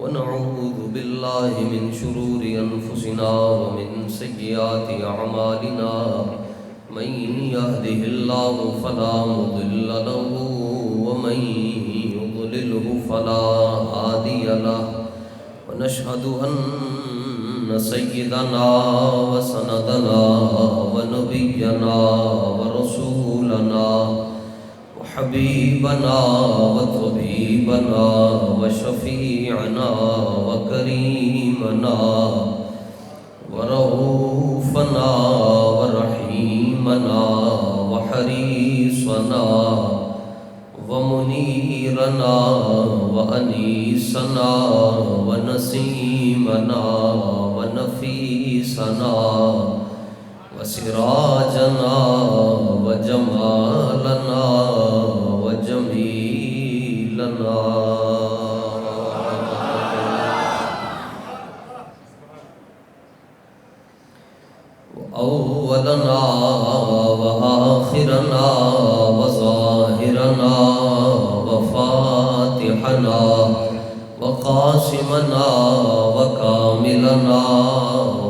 ونعوذ بالله من شرور أنفسنا ومن سيئات أعمالنا من يهده الله فلا مضل له ومن يضلله فلا هادي له ونشهد أن سيدنا وسندنا ونبينا ورسولنا وحبيبنا وطبيبنا وشفيعنا وكريمنا ورؤوفنا ورحيمنا وحريصنا ومنيرنا وأنيسنا ونسيمنا ونفيسنا وسراجنا وجمالنا وجميلنا وأولنا وآخرنا وظاهرنا وفاتحنا وقاسمنا وكاملنا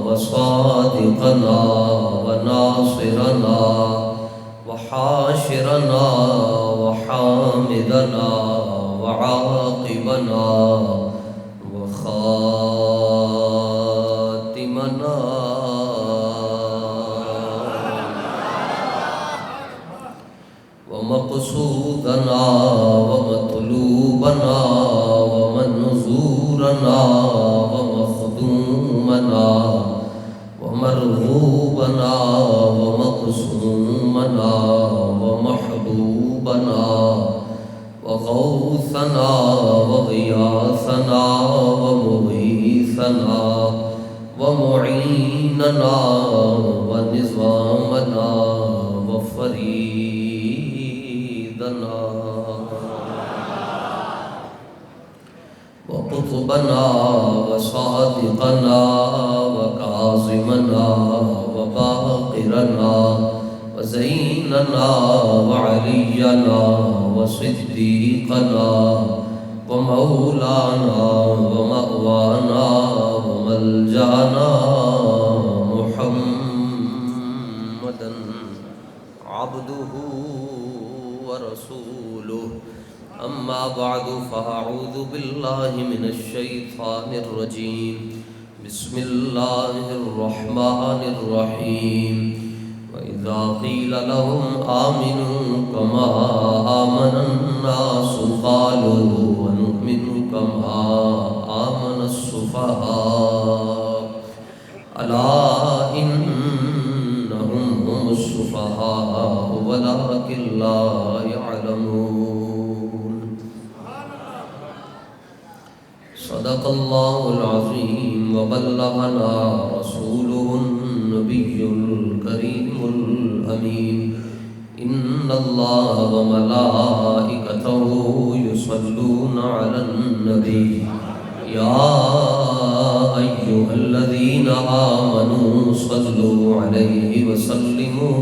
وصادقنا وناصرنا وحاشرنا وحامدنا وعاقبنا وخاتمنا ومقصودنا ومطلوبنا ومنظورنا ومخدومنا ومرغوبنا ومقسومنا ومحبوبنا وغوثنا وغياثنا ومغيثنا ومعيننا ونظامنا وفريدنا وقطبنا وصادقنا وكاظمنا وباقرنا وزيننا وعلينا وصديقنا ومولانا ومأوانا وملجانا محمدا عبده ورسوله. أما بعد فأعوذ بالله من الشيطان الرجيم. بسم الله الرحمن الرحيم. وإذا قيل لهم آمنوا كما آمن الناس قالوا ونؤمن كما آمن السفهاء ألا إنهم هم السفهاء ولكن لا يعلمون. صدق الله العظيم وبلغنا رسوله النبي الكريم الأمين. إن الله وملائكته يصلون على النبي يا أيها الذين آمنوا صلوا عليه وسلموا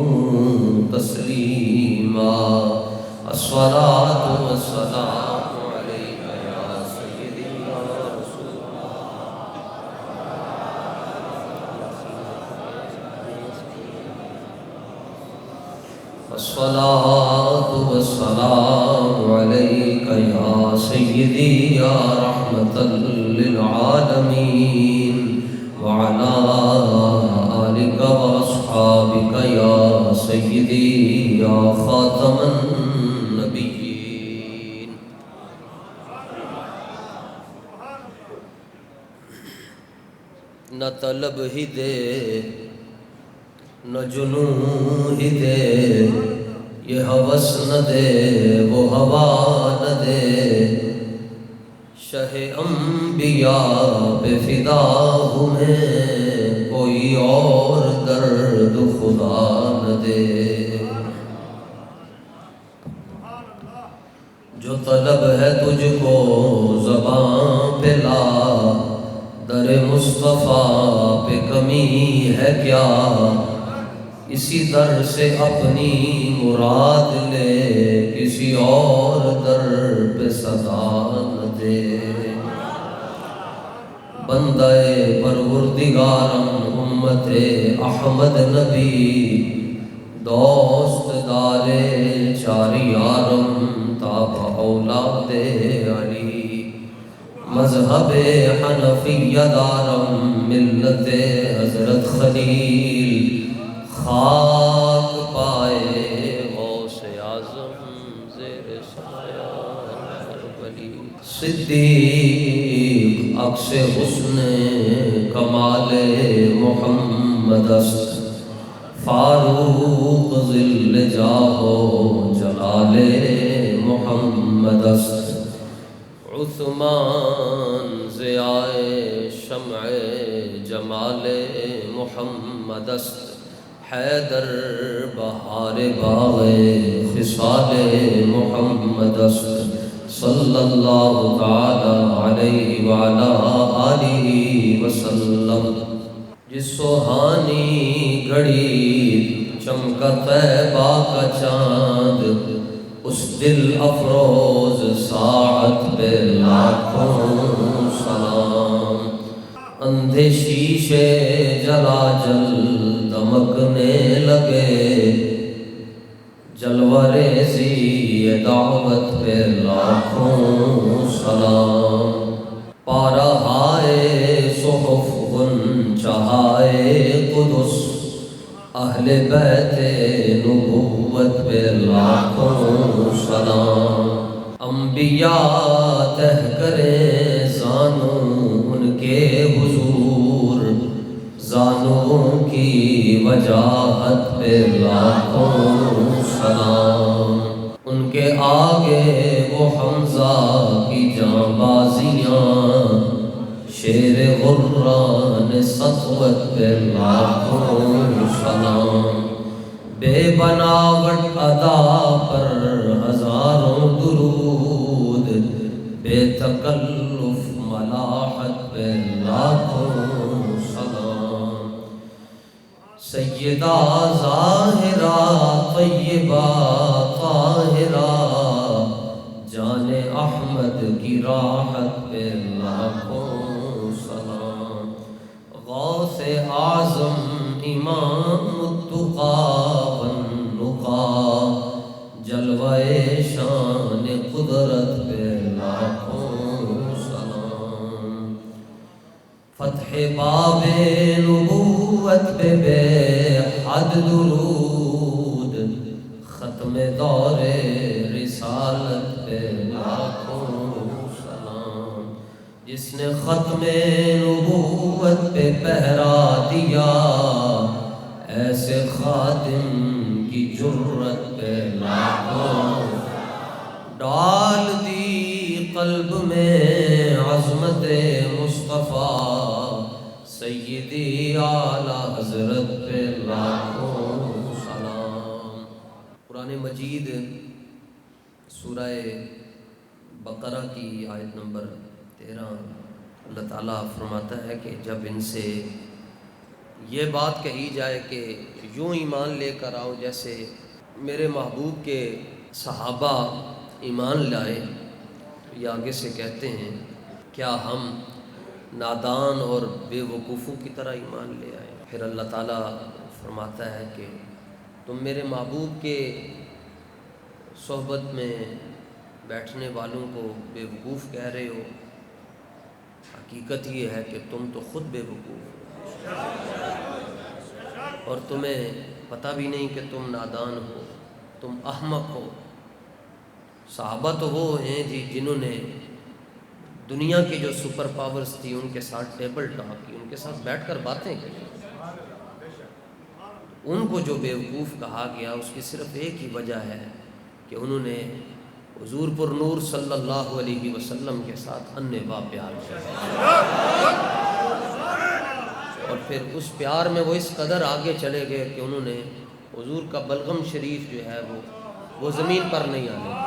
تسليما. الصلاة والسلام عليك يا سيدي يا رسول الله. الصلاة والسلام عليك يا سيدي يا رحمة للعالمين وعلى آلك وأصحابك يا سيدي يا خاتم النبيين. نہ طلب ہی دے نہ جنون ہی دے، یہ ہوس نہ دے وہ ہوا نہ دے، شہ انبیاء پہ فدا ہوں میں، کوئی اور درد خدا نہ دے. جو طلب ہے تجھ کو زباں پہ لا، در مصطفیٰ پہ کمی ہے کیا، اسی در سے اپنی مراد لے، کسی اور در پہ صدا نہ دے. بندے پروردگارم امت احمد نبی دوست دارے چاری یارم تابع اولاد علی مذہب حنفیہ دارم ملت حضرت خلیل خاک پائے غوث اعظم زیر سایہ ولی صدیق عکس حسن کمال محمد است فاروق ظل جاہو جلال محمد است عثمان ضیاء شمع جمال محمد است حیدر بہار باغ خصال محمد است صلی اللہ تعالی علیہ وعلا آلہ وسلم جس سوہانی گھڑی چمکا طیبہ کا چاند اس دل افروز ساعت پہ لاکھوں سلام اندھے شیشے جلا جل دمکنے لگے جلوہ ریزی دعوت پہ لاکھوں سلام پارہائے صحف گن چہائے قدس اہل بیت نبوت پہ لاکھوں سلام انبیاء تہ کریں زانوں ان کے حضور زانوں کی وجاہت پہ لاکھوں سلام ان کے آگے وہ حمزہ کی جانبازیاں شیر غران سطوت پہ لاکھوں سلام بے بناوٹ ادا پر ہزاروں درود بے تکلف ملاحت پہ لاکھوں سلام سیدہ ظاہرہ طیبہ طاہرہ جان احمد کی راحت پہ لاکھوں سلام غوث اعظم امام التقیٰ والنقیٰ جلوہ شان قدرت پہ لاکھوں سلام فتح باب نبوت پہ بے حد درود ختم دور رسالت پہ لاکھوں سلام جس نے ختم نبوت پہ پہرا دیا ایسے خادم کی جرت پہ لاکھوں ڈال دی قلب میں عظمت مصطفیٰ سیدی اعلیٰ حضرت پہ لاکھوں سلام قرآن مجید سورہ بقرہ کی آیت نمبر 13 اللہ تعالیٰ فرماتا ہے کہ جب ان سے یہ بات کہی جائے کہ یوں ایمان لے کر آؤ جیسے میرے محبوب کے صحابہ ایمان لائے، یہ آگے سے کہتے ہیں کیا ہم نادان اور بے وقوفوں کی طرح ایمان لے آئے؟ پھر اللہ تعالیٰ فرماتا ہے کہ تم میرے محبوب کے صحبت میں بیٹھنے والوں کو بے وقوف کہہ رہے ہو، حقیقت یہ ہے کہ تم تو خود بے وقوف ہو اور تمہیں پتہ بھی نہیں کہ تم نادان ہو، تم احمق ہو۔ صحابہ تو وہ ہیں جنہوں نے دنیا کی جو سپر پاورز تھی ان کے ساتھ ٹیبل ٹاک کی، ان کے ساتھ بیٹھ کر باتیں کی۔ ان کو جو بیوقوف کہا گیا اس کی صرف ایک ہی وجہ ہے کہ انہوں نے حضور پر نور صلی اللہ علیہ وسلم کے ساتھ انبا پیار کیا، اور پھر اس پیار میں وہ اس قدر آگے چلے گئے کہ انہوں نے حضور کا بلغم شریف جو ہے وہ زمین پر نہیں آنے دیا۔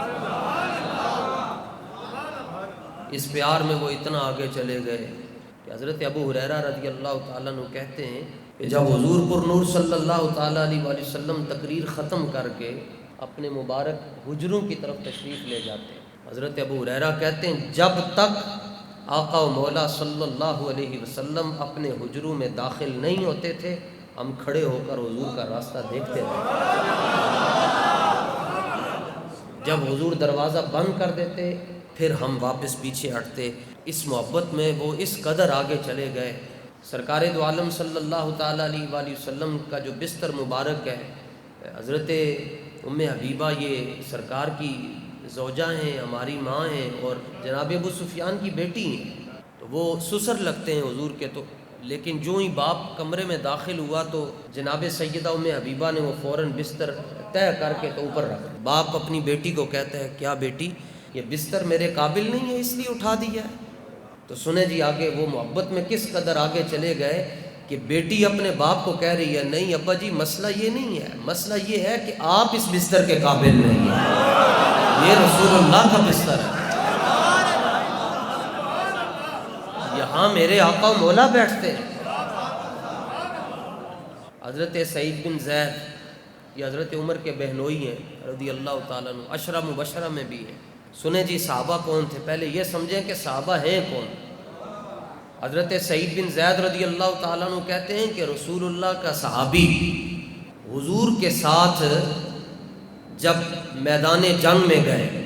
اس پیار میں وہ اتنا آگے چلے گئے کہ حضرت ابو ہریرہ رضی اللہ تعالیٰ عنہ کہتے ہیں کہ جب حضور پر نور صلی اللہ تعالیٰ علیہ وآلہ وسلم تقریر ختم کر کے اپنے مبارک حجروں کی طرف تشریف لے جاتے ہیں، حضرت ابو ہریرہ کہتے ہیں جب تک آقا و مولا صلی اللہ علیہ وسلم اپنے حجروں میں داخل نہیں ہوتے تھے، ہم کھڑے ہو کر حضور کا راستہ دیکھتے تھے۔ جب حضور دروازہ بند کر دیتے پھر ہم واپس پیچھے ہٹتے۔ اس محبت میں وہ اس قدر آگے چلے گئے۔ سرکار دو عالم صلی اللہ تعالیٰ علیہ وآلہ وسلم کا جو بستر مبارک ہے، حضرت ام حبیبہ یہ سرکار کی زوجہ ہیں، ہماری ماں ہیں اور جناب ابو سفیان کی بیٹی ہیں، تو وہ سسر لگتے ہیں حضور کے۔ تو لیکن جو ہی باپ کمرے میں داخل ہوا تو جناب سیدہ ام حبیبہ نے وہ فوراً بستر طے کر کے تو اوپر رکھ۔ باپ اپنی بیٹی کو کہتا ہے، کیا بیٹی یہ بستر میرے قابل نہیں ہے اس لیے اٹھا دیا ہے؟ تو سنیں جی آگے وہ محبت میں کس قدر آگے چلے گئے کہ بیٹی اپنے باپ کو کہہ رہی ہے، نہیں ابا جی مسئلہ یہ نہیں ہے، مسئلہ یہ ہے کہ آپ اس بستر کے قابل نہیں ہیں، یہ رسول اللہ کا بستر ہے، یہاں میرے آقا و مولا بیٹھتے ہیں۔ حضرت سعید بن زید یہ حضرت عمر کے بہنوئی ہیں رضی اللہ تعالیٰ عنہ، عشرہ مبشرہ میں بھی ہیں۔ سنیں جی صحابہ کون تھے، پہلے یہ سمجھیں کہ صحابہ ہیں کون۔ حضرت سعید بن زید رضی اللہ تعالیٰ عنہ کہتے ہیں کہ رسول اللہ کا صحابی حضور کے ساتھ جب میدان جنگ میں گئے،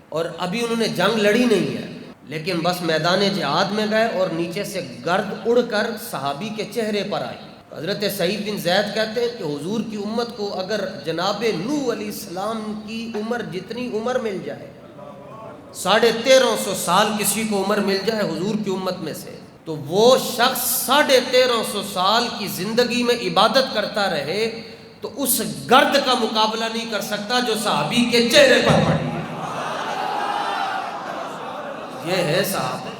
اور ابھی انہوں نے جنگ لڑی نہیں ہے لیکن بس میدان جہاد میں گئے اور نیچے سے گرد اڑ کر صحابی کے چہرے پر آئی۔ حضرت سعید بن زید کہتے ہیں کہ حضور کی امت کو اگر جناب نوح علیہ السلام کی عمر جتنی عمر مل جائے، 1350 سال کسی کو عمر مل جائے حضور کی امت میں سے، تو وہ شخص 1350 سال کی زندگی میں عبادت کرتا رہے تو اس گرد کا مقابلہ نہیں کر سکتا جو صحابی کے چہرے پر پڑی ہے۔ یہ ہے صحابہ۔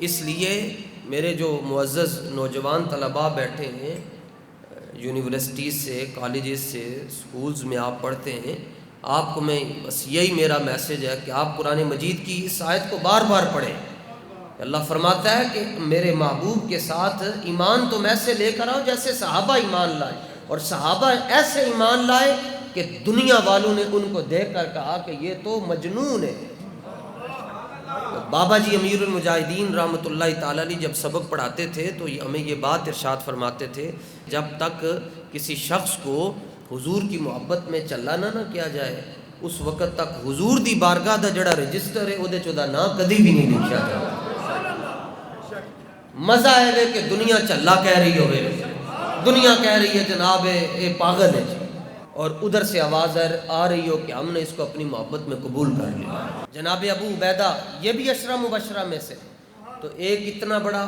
اس لیے میرے جو معزز نوجوان طلباء بیٹھے ہیں یونیورسٹیز سے، کالجز سے، سکولز میں آپ پڑھتے ہیں، آپ کو میں بس یہی میرا میسیج ہے کہ آپ قرآن مجید کی اس آیت کو بار بار پڑھیں۔ اللہ فرماتا ہے کہ میرے محبوب کے ساتھ ایمان تم ایسے لے کر آؤ جیسے صحابہ ایمان لائے، اور صحابہ ایسے ایمان لائے کہ دنیا والوں نے ان کو دیکھ کر کہا کہ یہ تو مجنون ہے۔ بابا جی امیر المجاہدین رحمۃ اللہ تعالیٰ علیہ جب سبق پڑھاتے تھے تو ہمیں یہ بات ارشاد فرماتے تھے، جب تک کسی شخص کو حضور کی محبت میں چلانا نہ کیا جائے اس وقت تک حضور دی بارگاہ دا جڑا رجسٹر ہے اودے چ دا نام کدی بھی نہیں لکھیا جاتا۔ مزہ ہے کہ دنیا چلا کہہ رہی ہوئے، دنیا کہہ رہی ہے جناب اے پاگل ہے، اور ادھر سے آواز آ رہی ہو کہ ہم نے اس کو اپنی محبت میں قبول کر لیا۔ جناب ابو عبیدہ یہ بھی عشرہ مبشرہ میں سے، تو ایک اتنا بڑا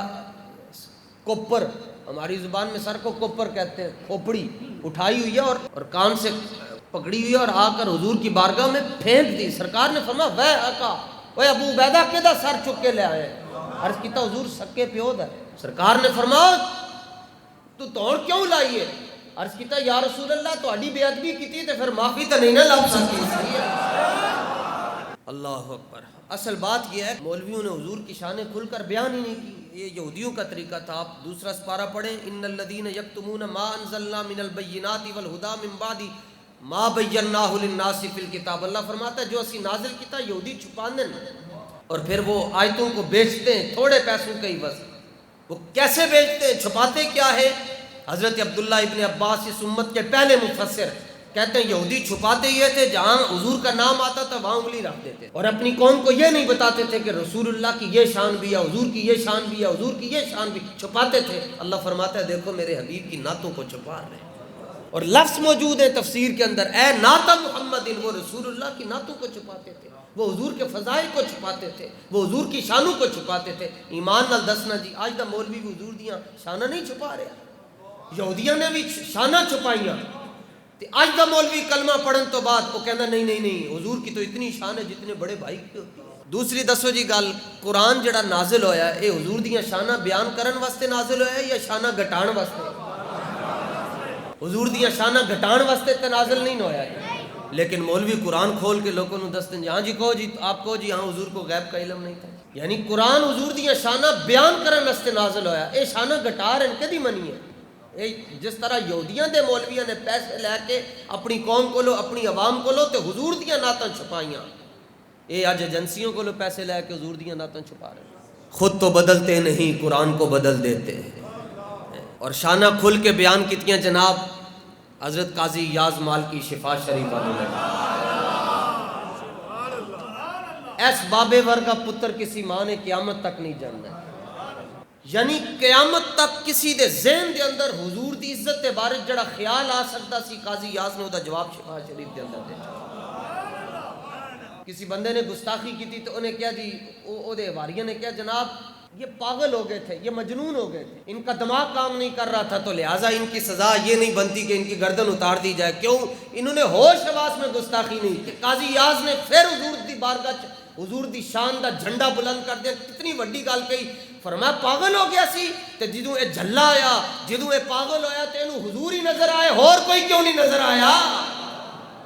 کوپر، ہماری زبان میں سر کو کوپر کہتے ہیں، کھوپڑی اٹھائی ہوئی ہے اور کان سے پکڑی ہوئی ہے اور آ کر حضور کی بارگاہ میں پھینک دی۔ سرکار نے فرمایا وے آقا، اوے ابو عبیدہ کدا سر چک کے لے آئے؟ عرض کیتا حضور سکے پیو دا۔ سرکار نے فرمایا تو توڑ کیوں لائیے؟ عرض کیتا یا رسول اللہ تہاڈی بے ادبی کیتی تے پھر معافی تو نہیں نہ لب سکی۔ اللہ اکبر۔ اصل بات یہ ہے مولویوں نے حضور کی شانیں کھل کر بیان ہی نہیں کی، یہ یہودیوں کا طریقہ تھا۔ آپ دوسرا سپارہ پڑھیں، ان الذین یکتمون ما انزلنا من البینات والہدی من بعد ما بیناہ للناس فی الکتاب۔ اللہ فرماتا ہے جو اسی نازل کیتا یہودی چھپاندے اور پھر وہ آیتوں کو بیچتے ہیں تھوڑے پیسوں کے عوض۔ وہ کیسے بیچتے ہیں، چھپاتے کیا ہے؟ حضرت عبداللہ ابن عباس اس امت کے پہلے مفسر کہتے ہیں یہودی چھپاتے یہ تھے جہاں حضور کا نام آتا تھا وہاں انگلی رکھ دیتے اور اپنی قوم کو یہ نہیں بتاتے تھے کہ رسول اللہ کی یہ شان بھی ہے، حضور کی یہ شان بھی ہے، حضور کی یہ شان بھی، چھپاتے تھے۔ اللہ فرماتا ہے دیکھو میرے حبیب کی نعتوں کو چھپا رہے ہیں، اور لفظ موجود ہے تفسیر کے اندر، اے نعت محمد، وہ رسول اللہ کی نعتوں کو چھپاتے تھے، وہ حضور کے فضائل کو چھپاتے تھے، وہ حضور کی شانوں کو چھپاتے تھے۔ ایمان نال دسنا جی اج دا مولوی حضور دیاں شاناں نہیں چھپا رہا، یہودیاں نے بھی شاناں چھپائیاں، تے اج دا مولوی کلمہ پڑھن تو بعد وہ کہندا نہیں نہیں نہیں حضور کی تو اتنی شان ہے جتنے بڑے بھائی کی ہوتی ہے۔ دوسری دسو جی گل، قرآن جڑا نازل ہویا ہے اے حضور دیاں شاناں بیان کرن واسطے نازل ہویا ہے یا شاناں گھٹان واسطے؟ حضور دیاں شاناں گھٹان واسطے تے نازل نہیں ہویا ہے، لیکن مولوی قرآن کھول کے لوگوں کو دستے ہیں ہاں جی کہو جی آپ کہو جی ہاں حضور کو غیب کا علم نہیں تھا، یعنی قرآن حضور دیاں شاناں بیان کرن واسطے نازل ہویا، اے شاناں گھٹا رہے کدی منی ہے؟ جس طرح یہودیاں دے مولویاں نے پیسے لے کے اپنی قوم کو لو اپنی عوام کو لو تے حضور دیاں نعتاں چھپائیاں، یہ اج ایجنسیوں کو پیسے لے کے حضور دیاں نعتاں چھپا رہے ہیں، خود تو بدلتے نہیں قرآن کو بدل دیتے ہیں۔ اور شانہ کھل کے بیان کیتیاں جناب حضرت قاضی یاز مالکی شفا شریف والے، ایس بابے ورگا پتر کسی ماں نے قیامت تک نہیں جاننا، یعنی قیامت تک کسی دے ذہن دے اندر حضور دی عزت دے بارے جڑا خیال آ سکتا سی، قاضی یاز نے وہ دا جواب شفا شریف دے اندر دے۔ کسی بندے نے گستاخی کی تھی تو انہیں کیا جی او دے واریہ نے کیا جناب یہ پاگل ہو گئے تھے، یہ مجنون ہو گئے تھے، ان کا دماغ کام نہیں کر رہا تھا، تو لہٰذا ان کی سزا یہ نہیں بنتی کہ ان کی گردن اتار دی جائے۔ کیوں؟ انہوں نے ہوش حواس میں گستاخی نہیں کہ قاضی یاز نے پھر حضور دی بارگاہ حضور دی شان دا جھنڈا بلند کر دیا، کتنی وڈی گل کہی، فرمایا پاگل ہو گیا سی تے جدوں اے جھلا آیا، جدوں اے پاگل ہویا تے انہوں حضور ہی نظر آئے، اور کوئی کیوں نہیں نظر آیا؟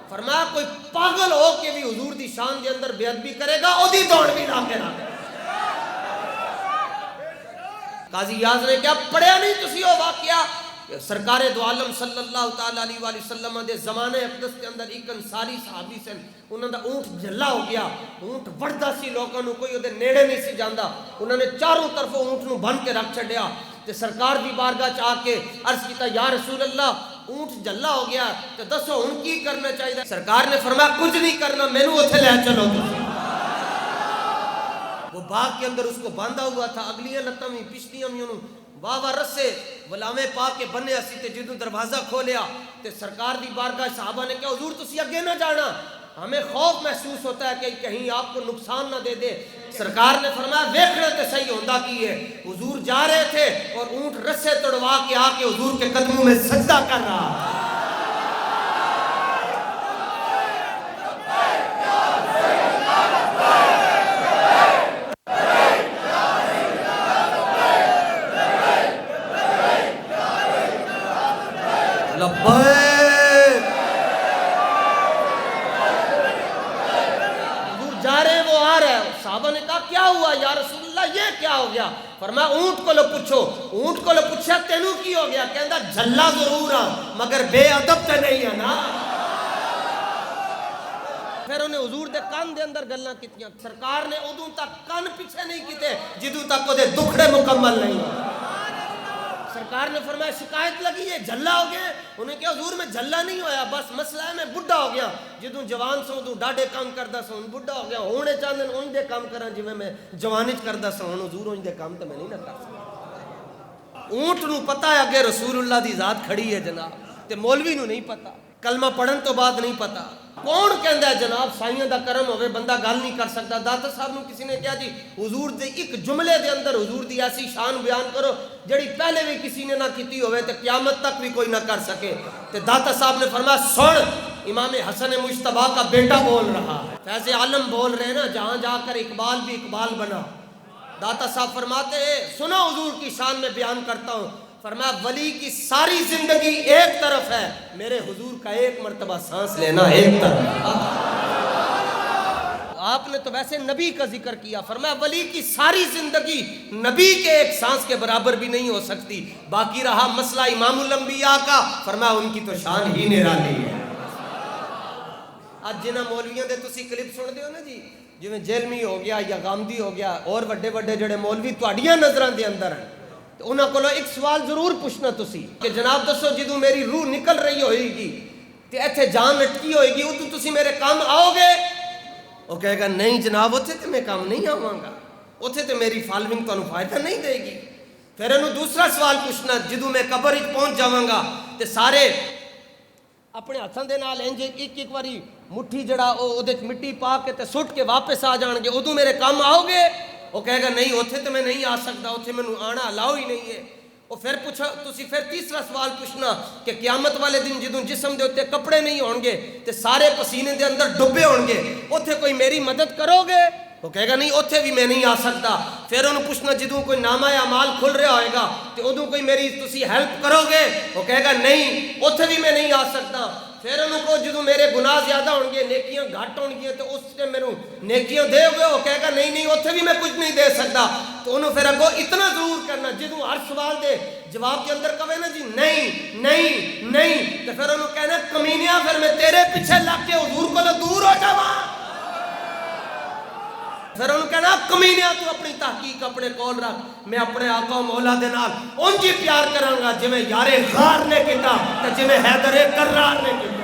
فرمایا کوئی پاگل ہو کے بھی حضور دی شان دے اندر بے ادبی کرے گا او دی دوڑ بھی لا کے رکھ۔ قاضی یاز نے کیا پڑھیا نہیں تسی وہ واقعہ؟ سرکار دو عالم صلی اللہ تعالی علیہ وآلہ وسلم دے زمانے اقدس کے اندر ایک انصاری صحابی سے انہوں نے اونٹ جھلا ہو گیا، اونٹ وڑدا سی، لوگوں نے کوئی دے نیڑے نہیں سی جاندا، انہوں نے چاروں طرف اونٹ نو بن کے رکھ چھڈیا تے سرکار دی بارگاہ آ کے عرض کیتا یا رسول اللہ اونٹ جھلا ہو گیا تے دسو ہن کی کرنا چاہیے؟ سرکار نے فرمایا کچھ نہیں کرنا، مینوں اوتھے لے چلو۔ وہ باغ کے اندر اس کو باندھا ہوا تھا، اگلیاں لتاں بھی پچھلیاں بھی انہوں واہ رسے ولاویں پا کے بننے اسی تے جدوں دروازہ کھولیا تے سرکار دی بارگاہ صحابہ نے کہا حضور تسی اگے نہ جانا، ہمیں خوف محسوس ہوتا ہے کہ کہیں آپ کو نقصان نہ دے دے۔ سرکار نے فرمایا ویکھنا تے صحیح ہوندا کی ہے، حضور جا رہے تھے اور اونٹ رسے توڑوا کے آ کے حضور کے قدموں میں سجدہ کر رہا۔ لبیک حضور جا رہے ہیں، وہ آ رہے ہیں۔ صحابہ نے کہا کیا ہوا یا رسول اللہ، یہ کیا ہو گیا؟ فرمایا اونٹ کو لو پوچھو، اونٹ کو لو پوچھا تینوں کی ہو گیا؟ کہندا جھلا ضرور ہاں مگر بے ادب تے نہیں ہے نا۔ پھر انہیں حضور دے کان دے اندر گلاں کیتیاں، سرکار نے ادوں تک کان پیچھے نہیں کیتے جدوں تک وہ دے دکھڑے مکمل نہیں ہوئے۔ سرکار نے فرمایا شکایت لگی ہے جھلا ہو گئے؟ انہیں کہا حضور میں جھلا نہیں ہویا، بس مسئلہ ہے میں بڑھا ہو گیا، جدوں جوان سو ادوں ڈاڈے کام کردا سو، ہن بڑھا ہو گیا، ہونے چاہندے اونج دے کام کراں جویں میں جوانی چ کردا سو، ہن حضور اونج دے کام تے میں نہیں نہ کر سکدا۔ اونٹ نو پتہ ہے اگے رسول اللہ دی ذات کھڑی ہے جناب، تے مولوی نو نہیں پتہ، کلمہ پڑھن تو بعد نہیں پتہ۔ کون کہندا ہے جناب سائیاں دا کرم ہوے بندہ گل نہیں کر سکتا؟ داتا صاحب نو کسی نے کہا جی حضور دے ایک جملے دے اندر حضور دی ایسی شان بیان کرو جڑی پہلے بھی کسی نے نہ کیتی ہوئے تے قیامت تک بھی کوئی نہ کر سکے۔ تے داتا صاحب نے فرمایا سن، امام حسن مجتبیٰ کا بیٹا بول رہا ہے، فیض عالم بول رہے ہیں نا، جہاں جا کر اقبال بھی اقبال بنا۔ داتا صاحب فرماتے ہیں سنا حضور کی شان میں بیان کرتا ہوں، فرمایا ولی کی ساری زندگی ایک طرف ہے، میرے حضور کا ایک مرتبہ سانس لینا ایک طرف۔ آپ نے تو ویسے نبی کا ذکر کیا، فرمایا ولی کی ساری زندگی نبی کے ایک سانس کے برابر بھی نہیں ہو سکتی۔ باقی رہا مسئلہ امام الانبیاء کا، فرمایا ان کی تو شان ہی نرالی ہے۔ آج جنہ مولویوں دے تسی کلپ سن دے ہو نا جی، جویں جیلمی ہو گیا یا غامدی ہو گیا اور وڈے وڈے جڑے مولوی تہاڈیاں نظراں دے اندر ہیں، تو انہاں کولوں ایک سوال ضرور پوچھنا تسی کہ جناب دسو جدوں میری روح نکل رہی ہوئے گی تے ایتھے جان لٹکی ہوئے گی ادوں تسی میرے کام آؤ گے؟ وہ کہے گا نہیں جناب اتھے تے میں کام نہیں آواں گا، اتھے تے میری فالوئنگ تانوں فائدہ نہیں دے گی۔ پھر انہوں دوسرا سوال پوچھنا جدوں میں قبر وچ پہنچ جاواں گا تے سارے اپنے ہاتھاں دے نال انج ایک ایک واری مٹھی جڑا او دے مٹی پا کے تے سٹ کے واپس آ جان گے، ادوں میرے کام آؤ گے؟ وہ کہے گا نہیں اتھے تے میں نہیں آ سکتا، اتھے مینوں آنا الاؤ ہی نہیں ہے۔ وہ پھر پوچھا تسی پھر تیسرا سوال پوچھنا کہ قیامت والے دن جدوں جسم دے اوتے کپڑے نہیں ہون گے تے سارے پسینے دے اندر ڈبے ہون گے، اتھے کوئی میری مدد کرو گے؟ وہ کہے گا نہیں اتھے بھی میں نہیں آ سکتا۔ پھر انہوں پوچھنا جدوں کوئی نامہ اعمال کھل رہا ہوئے گا تے ادوں کوئی میری تسی ہیلپ کرو گے؟ وہ کہے گا نہیں اتھے بھی میں نہیں آ سکتا۔ پھر انہوں کو جدوں میرے گناہ زیادہ ہون گے نیکیاں گھٹ ہون گی تو اس سے میرے نیکیاں دے ہوئے، وہ کہے گا نہیں نہیں اتھے بھی میں کچھ نہیں دے سکتا۔ تو انہوں پھر اگو اتنا ضرور کرنا جدوں ہر سوال دے جواب کے اندر کہے نا جی نہیں نہیں نہیں، تو پھر انہوں کہنا کمینیا پھر میں تیرے پیچھے لگ کے حضور کو دور ہو جاواں۔ پھر انہوں کہنا کمینیا تو اپنی تحقیق اپنے کول رکھ، میں اپنے آقا و مولا دے نال انجی پیار کراں گا جویں یارے غار نے کیتا تے جویں حیدر کرار نے کیتا۔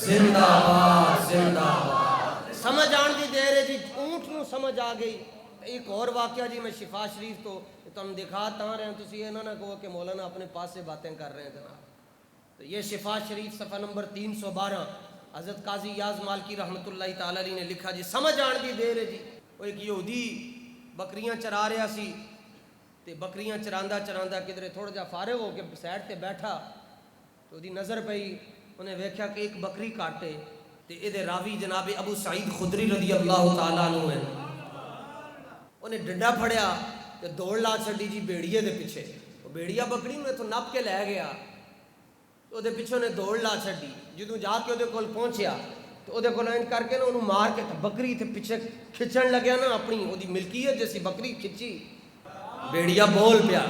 زندہ باد زندہ باد۔ سمجھ آن دی دیر ہے جی، اونٹ نو سمجھ آ گئی۔ ایک اور واقعہ جی میں شفا شریف تو تم دکھا رہے ہیں، تسی یہ نہ کہو کہ مولانا اپنے پاس سے باتیں کر رہے ہیں جناب۔ تو یہ شفا شریف صفحہ نمبر 312 حضرت قاضی یاز مالکی رحمۃ اللہ تعالی علیہ نے لکھا جی، سمجھ آن دی دیر ہے جی۔ وہ ایک یہودی بکریاں چرا رہا سی تے بکریاں چراندا چراندا کدھر تھوڑا جا فارغ ہو کے سائڈ تے بیٹھا تو دی نظر پئی، انہیں ویکھیا کہ ایک بکری کاٹے تے اے دے راوی جناب ابو سعید خدری رضی اللہ تعالیٰ عنہ ہیں۔ انہیں ڈنڈا پھڑیا تے دوڑ لا چھڑی جی بیڑیے دے پیچھے۔ وہ بیڑیا بکری میں تو نپ کے لے گیا، تو دے پیچھے انہیں دوڑ لا چھڑی۔ جدوں جا کے دے کول پہنچیا تو دے کول اینڈ کر کے نا انہوں مار کے بکری تے پیچھے کھچن لگیا نا، اپنی وہ دی ملکیت جیسی بکری کھچی۔ بیڑیا بول پیا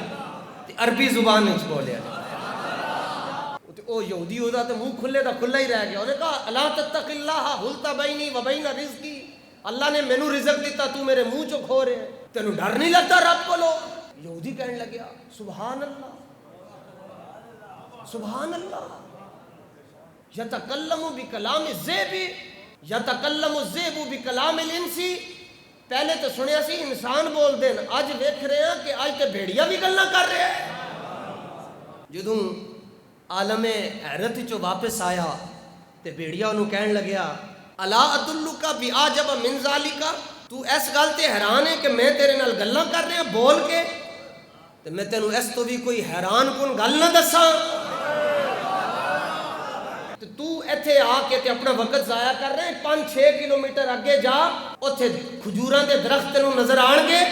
تے عربی زبان وچ بولیا۔ او یہودی ہوتا تو منہ کھلے دا کھلا ہی رہ گیا۔ انہیں کہا الا تتق اللہ حلت بینی و بین رزقی، اللہ نے مینوں رزق دیتا تو میرے منہ چو کھو رہے ہیں، تینوں ڈر نہیں لگتا رب کو؟ لو یہودی کہنے لگیا سبحان اللہ سبحان اللہ، یتکلم بکلام الذئب یتکلم الذئب بکلام الانس۔ پہلے تو سنیا سی انسان بول دین، اج ویکھ رہے ہیں کہ اج تے بھیڑیا بھی گلاں کر رہے ہیں۔ جدوں عالم حیرت چو واپس آیا تے بیڑیا انہوں کہنے لگیا الا ادلک بعجب من ذالک، تو اس گل تے حیران ہے کہ میں تیرے نال گلاں کر رہا بول کے، تے میں تینوں اس تو بھی کوئی حیران کن گل نہ دساں؟ تے تو ایتھے آ کے تے اپنا وقت ضائع کر رہے ہیں، 5-6 کلومیٹر اگے جا، اوتھے کھجوراں دے درخت تینوں نظر آن گے،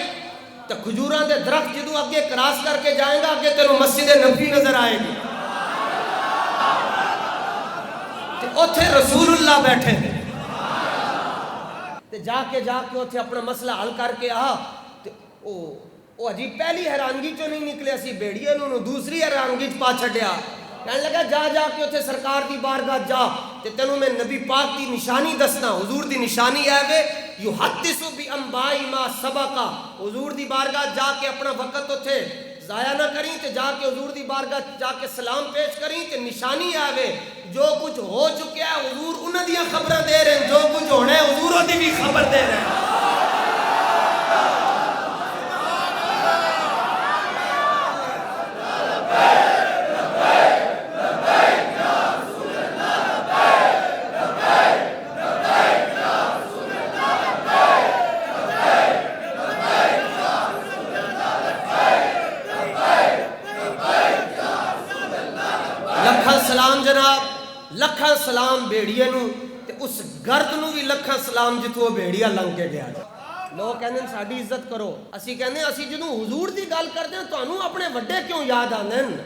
تے کھجوراں دے درخت جدوں اگے کراس کر کے جائیں گا اگے تینوں مسجد نبوی نظر آئے گی، اوتھے رسول اللہ بیٹھے تھے، تے جا کے اوتھے اپنا مسئلہ حل کر کے آ تے او عجیب پہلی حیرانگی چوں نہیں نکلے سی، بیڑیے نوں دوسری حیرانگی چ پا چھڈیا۔ کہنے لگا جا کے اوتھے سرکار دی بارگاہ جا تے تینوں میں نبی پاک دی نشانی دسنا، حضور دی نشانی ہے وے یحدث بانباء ما سبق، حضور دی بارگاہ جا کے اپنا وقت اوتھے ضائع نہ کریں تے جا کے حضور دی بارگاہ جا کے سلام پیش کریں تے نشانی آوے جو کچھ ہو چکیا ہے حضور انہاں دیاں خبراں دے رہے ہیں، جو کچھ ہونا ہے حضور دی بھی خبر دے رہے ہیں۔ سلام جناب، لکھاں سلام بیڑیے نو تے اس گرد نو بھی لکھاں سلام جتوں بیڑیا لنگ کے گیا۔ لوگ کہندے ہیں ساڈی عزت کرو، اسی کہندے ہیں اسی جدوں حضور دی گل کردے ہیں تانوں اپنے وڈے کیوں یاد آندے ہیں؟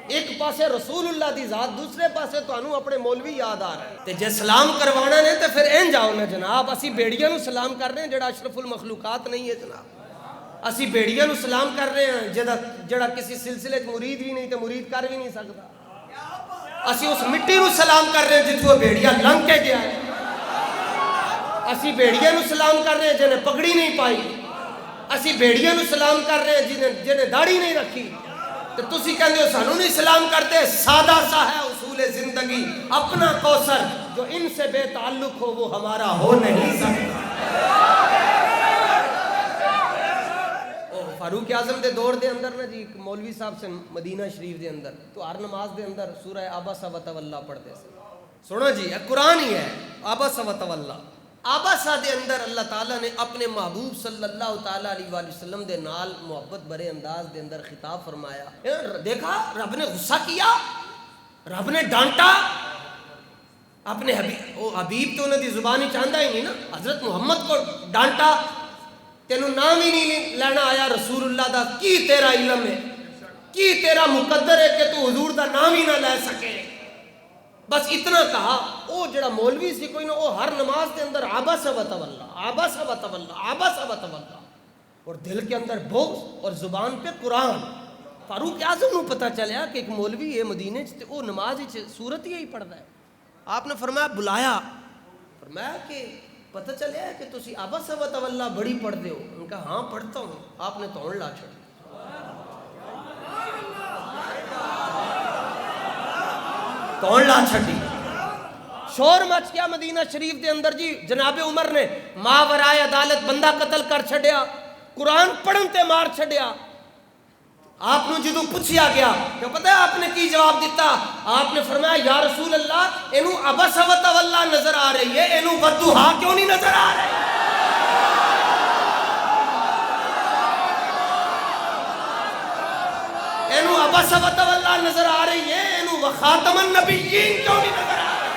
ایک پاسے رسول اللہ دی ذات، دوسرے پاسے تانوں اپنے مولوی یاد آ رہے ہیں۔ تے جے سلام کروانا نے تے پھر این جاؤ نا جناب، اسی بیڑیا نو سلام کر رہے ہیں جڑا اشرف المخلوقات نہیں ہے جناب، اسی بیڑیا نو سلام کر رہے ہیں جڑا کسی سلسلے مرید بھی نہیں تے مرید کر بھی نہیں سکتا، اسی اس مٹی نو سلام کر رہے ہیں جتوں بیڑیا لنگ کے گیا ہے، اسی بیڑیا نو سلام کر رہے ہیں جنہیں پگڑی نہیں پائی، اسی بیڑیا نو سلام کر رہے ہیں جنہیں داڑھی نہیں رکھی، تو تسی کہندے ہو سانوں نہیں سلام کرتے؟ سادہ سا ہے اصول زندگی، اپنا کوثر جو ان سے بے تعلق ہو وہ ہمارا ہو نہیں سکتا۔ فاروق اعظم دے دور دے اندر نا جی مولوی صاحب سے مدینہ شریف دے اندر تو ہر نماز دے اندر سورہ عبس وتولی پڑھتے سے، سنو جی قرآن ہی ہے عبس وتولی۔ عبس دے اندر اللہ تعالیٰ نے اپنے محبوب صلی اللہ تعالیٰ علیہ وآلہ وسلم دے نال محبت برے انداز دے اندر خطاب فرمایا۔ دیکھا رب نے غصہ کیا، رب نے ڈانٹا اپنے حبیب تو انہوں دی زبانی چاہتا ہی نہیں نا، حضرت محمد کو ڈانٹا، تینوں نام ہی نہیں لینا آیا رسول اللہ دا، کی تیرا علم ہے، کی تیرا مقدر ہے کہ تو حضور دا نام ہی نہ لے سکے؟ بس اتنا کہا. وہ جڑا مولوی سی کوئی نا وہ ہر نماز کے اندر عبس و تولا عبس و تولا عبس و تولا اور دل کے اندر بغض اور زبان پہ قرآن. فاروق اعظم کو پتہ چلیا کہ ایک مولوی ہے مدینے چ وہ نماز سورت ہی پڑھتا ہے. آپ نے فرمایا بلایا, فرمایا کہ پتہ چلیا کہ تسی عبس و تولا بڑی پڑھتے ہو. ان کا ہاں پڑھتا ہوں. آپ نے توڑ لا چھڑی, توڑ لا چھڑی. شور مچ گیا مدینہ شریف دے اندر جی. جناب عمر نے ماورائے عدالت بندہ قتل کر چھڑیا, قرآن پڑھن تے مار چھڑیا. آپ نے جدو پوچھیا گیا کہ پتہ ہے آپ نے کی جواب دیتا؟ آپ نے فرمایا یا رسول اللہ اینو عبس و تولا نظر آ رہی ہے, اینو ودھوہا کیوں نہیں نظر آ رہی؟ اینو عبس و تولا نظر آ رہی ہے, اینو وخاتم النبیین کیوں نہیں نظر آ رہی؟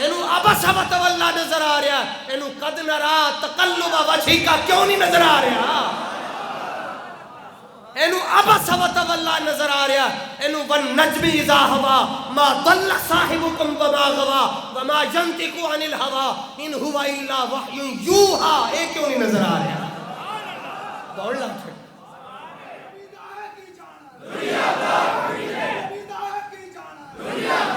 اینو عبس و تولا نظر آ رہا ہے, اینو قد نرا تقلب وجہک کیوں نہیں نظر آ رہا؟ اینو عبس و تولا نظر آ رہا ہے, اینو والنجم اذا ہوا ما ضل صاحبکم وما غوا وما ینطق عن الہوی ان هو الا وحی یوحا, اے کیوں نہیں نظر آ رہا؟ دوڑ لا چھڑ.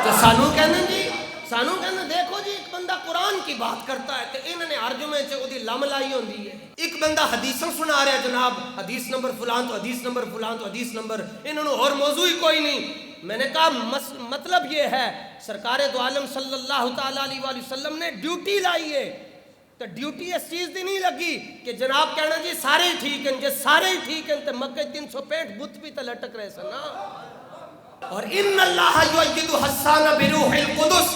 تو سانو کہنے جی, سانو کہنے دیکھو جی ایک بندہ قرآن کی بات کرتا ہے تو انہوں نے ہر جمعے سے وہ لم لائی ہوندی ہے. ایک بندہ حدیثاں سنا رہا ہے جناب, حدیث نمبر فلان تو حدیث نمبر فلان تو حدیث نمبر, انہوں نے اور موضوع ہی کوئی نہیں. میں نے کہا مطلب یہ ہے سرکار دو عالم صلی اللہ تعالیٰ علیہ وآلہ وسلم نے ڈیوٹی لائی ہے, تو ڈیوٹی اس چیز دی نہیں لگی کہ جناب کہنا جی سارے ہی ٹھیک ہیں, جی سارے ہی ٹھیک ہیں تو مکہ 365 بت بھی تو لٹک رہے سن نا. اور ان اللہ یؤید حسان بروح القدس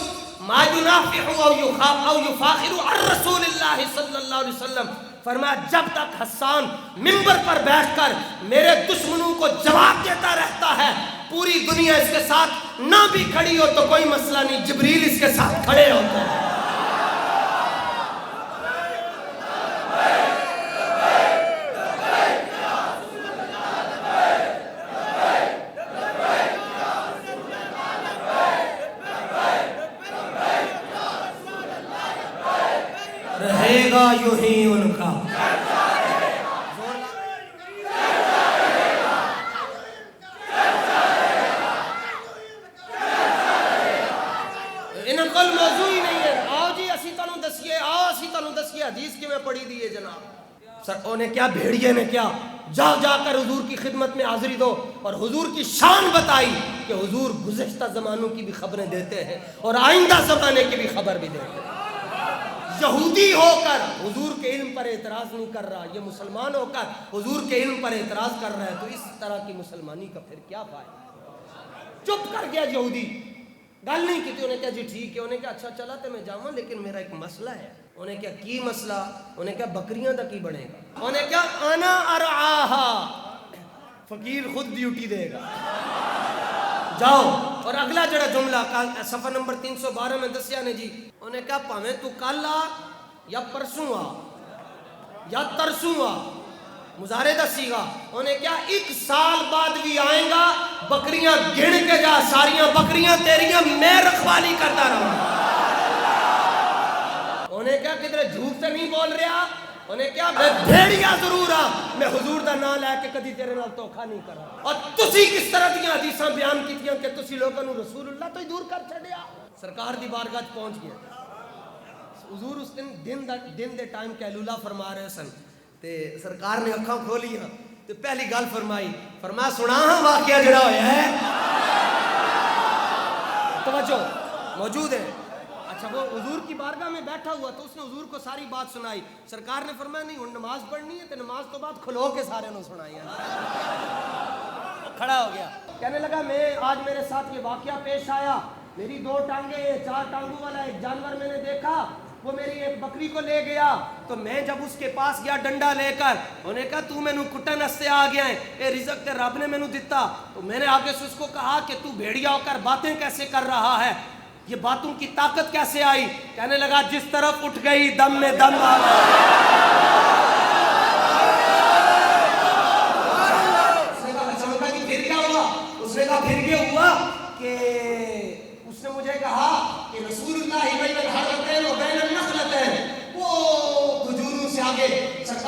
ما ینافح او یخاف او یفاخر عن رسول اللہ صلی اللہ علیہ وسلم. فرمایا جب تک حسان منبر پر بیٹھ کر میرے دشمنوں کو جواب دیتا رہتا ہے, پوری دنیا اس کے ساتھ نہ بھی کھڑی ہو تو کوئی مسئلہ نہیں, جبریل اس کے ساتھ کھڑے ہوتے ہیں. رہے گا یوں ہی ان کا. انہاں کل موضوع ہی نہیں ہے. آؤ جی اسی تانوں دسیے, آؤ اسی تانوں دسیے حدیث کی میں پڑھی دی ہے جناب. سر انہیں کیا بھیڑیے نے کیا جا جا کر حضور کی خدمت میں حاضری دو اور حضور کی شان بتائی کہ حضور گزشتہ زمانوں کی بھی خبریں دیتے ہیں اور آئندہ زمانے کی بھی خبر بھی دیتے ہیں. یہودی ہو کر حضور کے علم پر اعتراض نہیں کر رہا, یہ مسلمان ہو کر حضور کے علم پر اعتراض کر رہا ہے, تو اس طرح کی مسلمانی کا پھر کیا فائدہ؟ چپ کر گیا یہودی, گل نہیں کی تھی. انہیں کہا جی ٹھیک ہے, انہیں کہا اچھا چلا تو میں جاؤں لیکن میرا ایک مسئلہ ہے. انہیں کہا کی مسئلہ؟ انہیں کہا بکریاں دا کی بنے گا؟ انہیں کہا انا ارعاہا, فقیر خود ڈیوٹی دے گا, جاؤ. اور اگلا جڑا جملہ صفحہ نمبر 312 میں دسیا نے جی, انہیں کہا پاویں تو کل آ یا پرسوں آ یا ترسوں آ, مظاہرے دسی گا. انہیں کیا 1 سال بعد بھی آئیں گا, بکریاں گن کے جا, ساریاں بکریاں تیریاں میں رکھوالی کرتا رہا. انہیں کیا کدھر جھوٹ سے نہیں بول رہا, انہیں کیا میں بھیڑیا ضرور ہاں, میں حضور دا نام لے کے کدی تیرے نال دھوکھا نہیں کرا. اور تسی کس طرح دیاں حدیثاں بیان کیتیاں کہ تسی لوگوں نو رسول اللہ تو ہی دور کر چھڈیا. سرکار دی بارگاہ پہنچ گیا. حضور اس دن دے ٹائم کیلولا فرما رہے سن, تے سرکار نے اکھاں کھولیاں تے پہلی گل فرمائی, فرمایا سنا ہاں واقعہ جڑا ہویا ہے. توجہ موجود ہے. اچھا وہ حضور کی بارگاہ میں بیٹھا ہوا تو اس نے حضور کو ساری بات سنائی. سرکار نے فرمایا نہیں ہن نماز پڑھنی ہے, تے نماز تو بعد کھلو کے سارے نو سنائی. کھڑا ہو گیا, کہنے لگا میں آج میرے ساتھ یہ واقعہ پیش آیا, میری 2 ٹانگیں 4 ٹانگوں والا ایک جانور میں نے دیکھا, وہ میری ایک بکری کو لے گیا, تو میں جب اس کے پاس گیا ڈنڈا لے کر, انہیں کہا تو میں نو کٹن استے آ گیا ہے, اے رزق تے رب نے میں نو دیتا. تو میں نے آگے سے اس کو کہا کہ تو بھیڑیا ہو کر باتیں کیسے کر رہا ہے, یہ باتوں کی طاقت کیسے آئی؟ کہنے لگا جس طرف اٹھ گئی دم میں دم آ گیا. اس نے کہا پھر یہ ہوا,